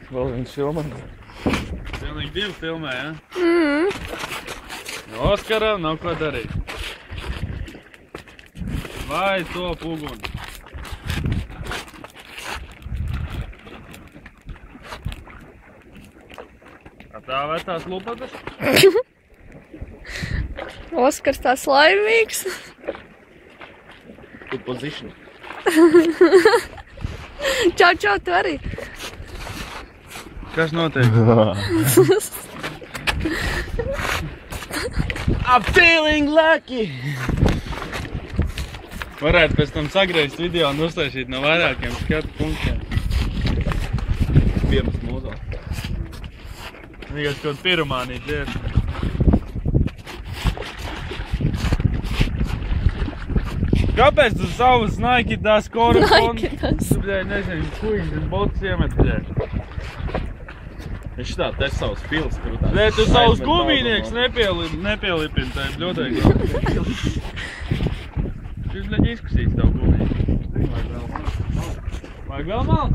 Vēl viens filmē. Pilnīgi 2 filmē, ja? No Oskara nav ko darīt. Vai top uguni. Tā vecās lupatas? Oskars tā slaimīgs. Good position. Čau, čau, tu arī. Kas notiek? I'm feeling lucky! Varētu pēc tam sagriezt video un uztaisīt no vairākiem skatu punktiem. Pirms mūzā. Vienkārši kaut pirumānīt ir. Kāpēc tu savus Nike tās korupons? Tu, bļai, nezinu, kuģis botus iemet, bļai. Viņš tā te savus pils, kuru tā... Bļai, tu savus gumīnieks nepielipini, tā ir ļoti. Šis, bļai, izkusīs tavu gumīnieku. Vajag vēl mal?